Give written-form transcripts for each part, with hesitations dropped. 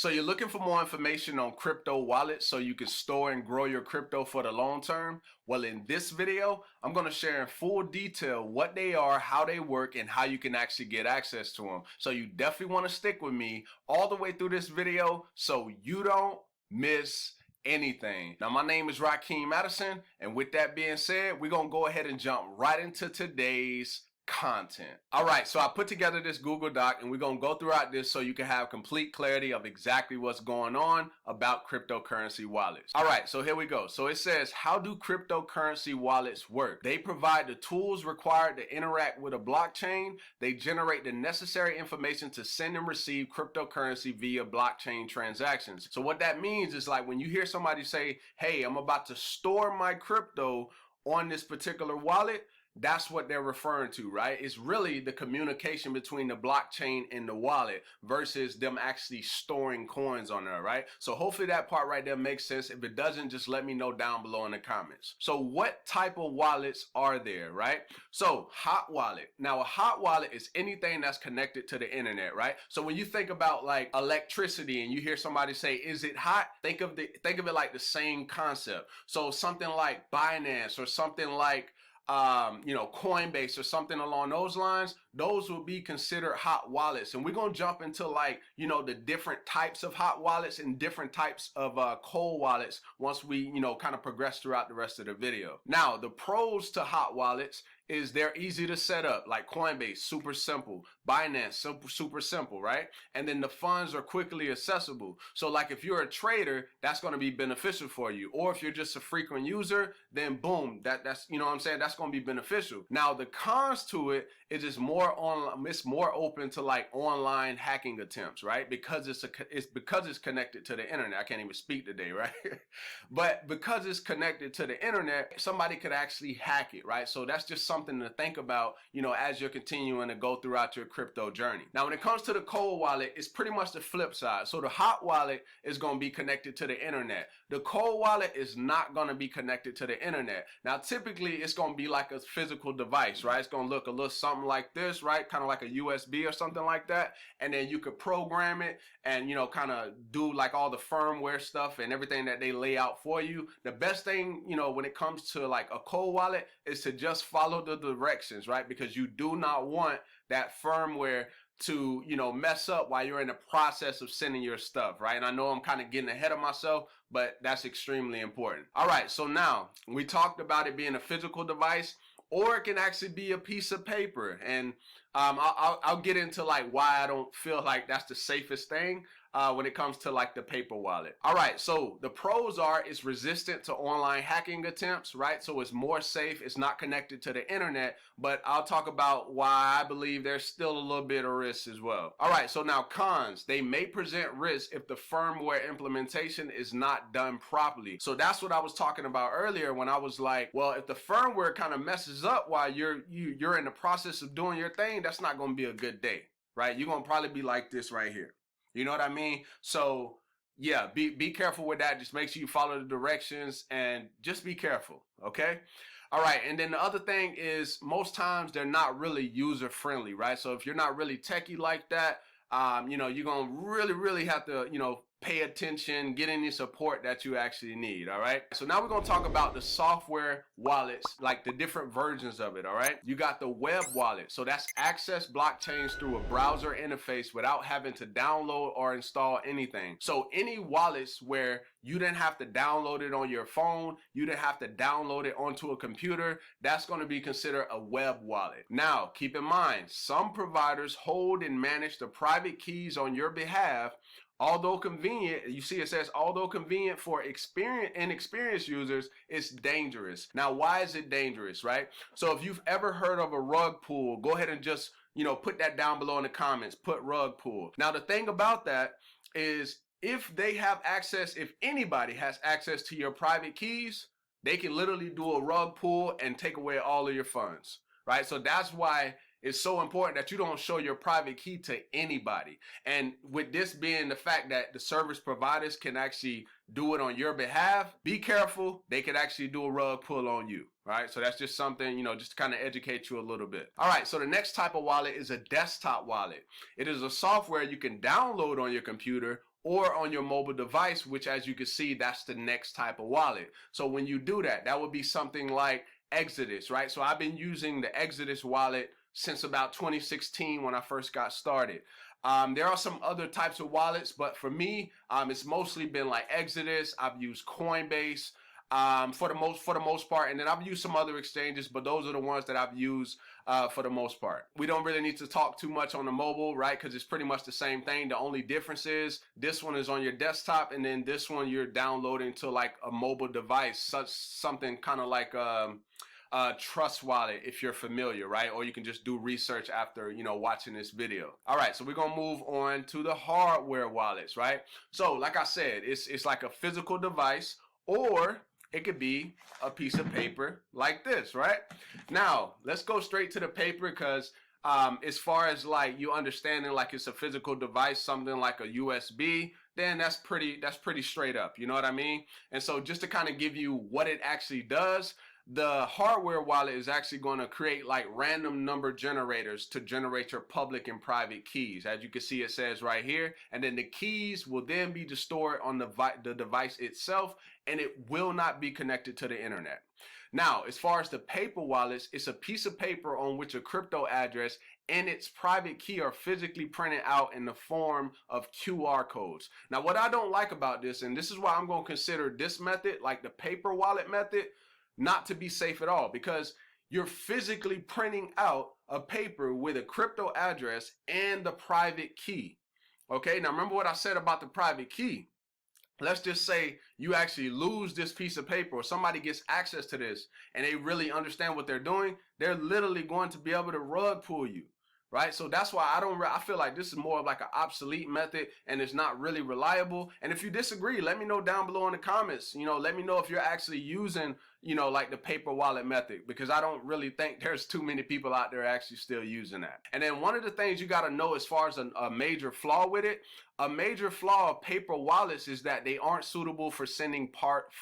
So you're looking for more information on crypto wallets so you can store and grow your crypto for the long term? Well, in this video, I'm going to share in full detail what they are, how they work, and how you can actually get access to them. So you definitely want to stick with me all the way through this video so you don't miss anything. Now, my name is Rakeem Madison, and with that being said, we're going to go ahead and jump right into today's content. All right, so I put together this Google Doc and we're going to go throughout this so you can have complete clarity of exactly what's going on about cryptocurrency wallets. All right, so here we go. So it says, how do cryptocurrency wallets work? They provide the tools required to interact with a blockchain. They generate the necessary information to send and receive cryptocurrency via blockchain transactions. So what that means is, like, when you hear somebody say, hey, I'm about to store my crypto on this particular wallet, that's what they're referring to, right? It's really the communication between the blockchain and the wallet versus them actually storing coins on there, right? So hopefully that part right there makes sense. If it doesn't, just let me know down below in the comments. So what type of wallets are there, right? So hot wallet. Now a hot wallet is anything that's connected to the internet, right? So when you think about like electricity and you hear somebody say, is it hot? Think of it like the same concept. So something like Binance or something like Coinbase or something along those lines, those will be considered hot wallets. And we're going to jump into the different types of hot wallets and different types of cold wallets once we, kind of progress throughout the rest of the video. Now, the pros to hot wallets is they're easy to set up, like Coinbase, super simple. Binance, super simple, right? And then the funds are quickly accessible. So like if you're a trader, that's going to be beneficial for you. Or if you're just a frequent user, then boom, that's that's going to be beneficial. Now the cons to it is it's more open to like online hacking attempts, right? Because it's connected to the internet. I can't even speak today, right? But because it's connected to the internet, somebody could actually hack it, right? So that's just something to think about, as you're continuing to go throughout your crypto journey. Now, when it comes to the cold wallet, it's pretty much the flip side. So the hot wallet is going to be connected to the internet. The cold wallet is not going to be connected to the internet. Now, typically, it's going to be like a physical device, right? It's going to look a little something like this, right? Kind of like a USB or something like that. And then you could program it and, kind of do like all the firmware stuff and everything that they lay out for you. The best thing, when it comes to like a cold wallet is to just follow the directions, right? Because you do not want that firmware to, mess up while you're in the process of sending your stuff, right? And I know I'm kind of getting ahead of myself, but that's extremely important. All right, so now we talked about it being a physical device, or it can actually be a piece of paper. And I'll get into like why I don't feel like that's the safest thing when it comes to like the paper wallet. All right, so the pros are it's resistant to online hacking attempts, right? So it's more safe, it's not connected to the internet, but I'll talk about why I believe there's still a little bit of risk as well. All right, so now cons, they may present risk if the firmware implementation is not done properly. So that's what I was talking about earlier when I was like, well, if the firmware kind of messes up while you're in the process of doing your thing, that's not going to be a good day, right? You're going to probably be like this right here. You know what I mean? So yeah, be careful with that. Just make sure you follow the directions and just be careful, okay? All right, and then the other thing is most times they're not really user friendly, right? So if you're not really techie like that, you're going to really have to, pay attention, get any support that you actually need, all right? So now we're going to talk about the software wallets, like the different versions of it, all right? You got the web wallet. So that's access blockchains through a browser interface without having to download or install anything. So any wallets where you didn't have to download it on your phone, you didn't have to download it onto a computer, that's going to be considered a web wallet. Now, keep in mind, some providers hold and manage the private keys on your behalf. Although convenient, you see it says, although convenient for inexperienced users, it's dangerous. Now, why is it dangerous, right? So if you've ever heard of a rug pull, go ahead and just, put that down below in the comments, put rug pull. Now, the thing about that is if they have access, if anybody has access to your private keys, they can literally do a rug pull and take away all of your funds, right? So that's why it's so important that you don't show your private key to anybody. And with this being the fact that the service providers can actually do it on your behalf, be careful. They could actually do a rug pull on you. Right, so that's just something, just to kind of educate you a little bit. All right, so the next type of wallet is a desktop wallet. It is a software you can download on your computer or on your mobile device, which as you can see, that's the next type of wallet. So when you do that, that would be something like Exodus, right? So I've been using the Exodus wallet since about 2016 when I first got started. There are some other types of wallets, but for me, it's mostly been like Exodus. I've used Coinbase for the most part, and then I've used some other exchanges, but those are the ones that I've used for the most part. We don't really need to talk too much on the mobile, right? Because it's pretty much the same thing. The only difference is this one is on your desktop, and then this one you're downloading to like a mobile device, something kind of like Trust Wallet, if you're familiar, right? Or you can just do research after, you know, watching this video. All right, so we're gonna move on to the hardware wallets, right? So like I said, it's like a physical device, or it could be a piece of paper like this, right? Now, let's go straight to the paper, because as far as like you understanding like it's a physical device, something like a USB, then that's pretty straight up, you know what I mean? And so just to kind of give you what it actually does, the hardware wallet is actually going to create like random number generators to generate your public and private keys. As you can see, it says right here, and then the keys will then be stored on the device itself, and it will not be connected to the internet. Now, as far as the paper wallets, it's a piece of paper on which a crypto address and its private key are physically printed out in the form of QR codes. Now, what I don't like about this, and this is why I'm going to consider this method, like the paper wallet method, not to be safe at all, because you're physically printing out a paper with a crypto address and the private key. Okay, now remember what I said about the private key. Let's just say you actually lose this piece of paper, or somebody gets access to this and they really understand what they're doing. They're literally going to be able to rug pull you, right? So that's why I feel like this is more of like an obsolete method, and it's not really reliable. And if you disagree, let me know down below in the comments. You know, let me know if you're actually using, you know, like the paper wallet method, because I don't really think there's too many people out there actually still using that. And then one of the things you got to know as far as a major flaw with it, a major flaw of paper wallets is that they aren't suitable for sending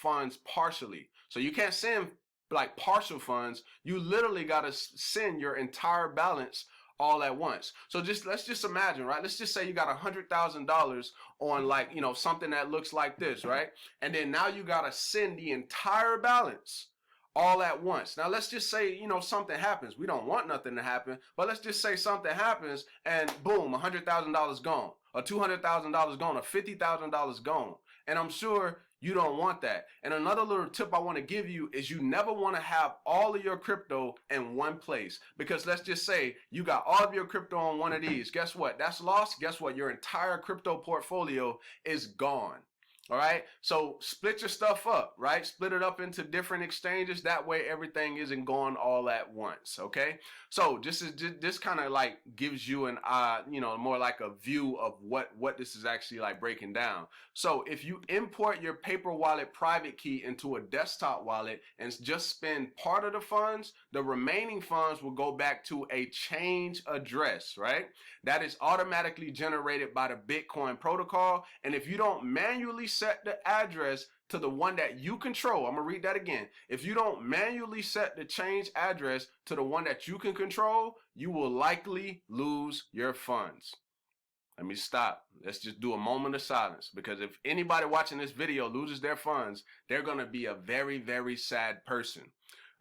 funds partially. So you can't send like partial funds. You literally got to send your entire balance all at once. So let's just imagine, right? Let's just say you got $100,000 on like, you know, something that looks like this, right? And then now you got to send the entire balance all at once. Now let's just say, you know, something happens. We don't want nothing to happen, but let's just say something happens and boom, $100,000 gone, or $200,000 gone, or $50,000 gone. And I'm sure you don't want that. And another little tip I want to give you is you never want to have all of your crypto in one place, because let's just say you got all of your crypto on one of these. Guess what? That's lost. Guess what? Your entire crypto portfolio is gone. All right, so split your stuff up, right? Split it up into different exchanges. That way everything isn't going all at once, okay? So this kind of like gives you an you know, more like a view of what this is actually like breaking down. So if you import your paper wallet private key into a desktop wallet and just spend part of the funds, the remaining funds will go back to a change address, right? That is automatically generated by the Bitcoin protocol. And if you don't manually set the address to the one that you control, I'm gonna read that again. If you don't manually set the change address to the one that you can control, you will likely lose your funds. Let me stop. Let's just do a moment of silence, because if anybody watching this video loses their funds, they're gonna be a very, very sad person.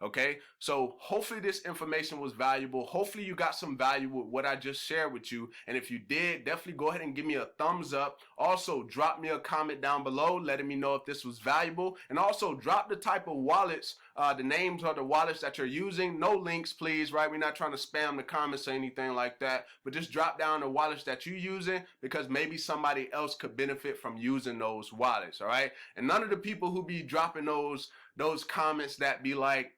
Okay, so hopefully this information was valuable. Hopefully you got some value with what I just shared with you. And if you did, definitely go ahead and give me a thumbs up. Also, drop me a comment down below letting me know if this was valuable. And also drop the type of wallets, the names of the wallets that you're using. No links, please, right? We're not trying to spam the comments or anything like that. But just drop down the wallets that you're using, because maybe somebody else could benefit from using those wallets, all right? And none of the people who be dropping those comments that be like,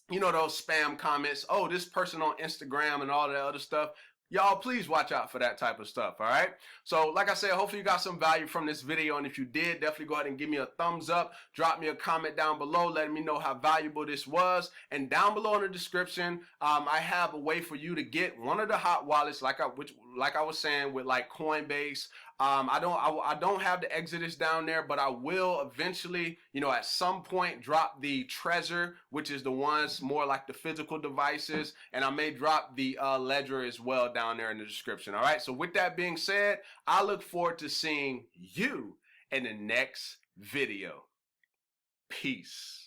you know, those spam comments, oh, this person on Instagram and all that other stuff. Y'all, please watch out for that type of stuff, all right? So, like I said, hopefully you got some value from this video. And if you did, definitely go ahead and give me a thumbs up. Drop me a comment down below letting me know how valuable this was. And down below in the description, I have a way for you to get one of the hot wallets, like I was saying, with like Coinbase, I don't have the Exodus down there, but I will eventually, at some point drop the Trezor, which is the ones more like the physical devices, and I may drop the Ledger as well down there in the description. All right. So with that being said, I look forward to seeing you in the next video. Peace.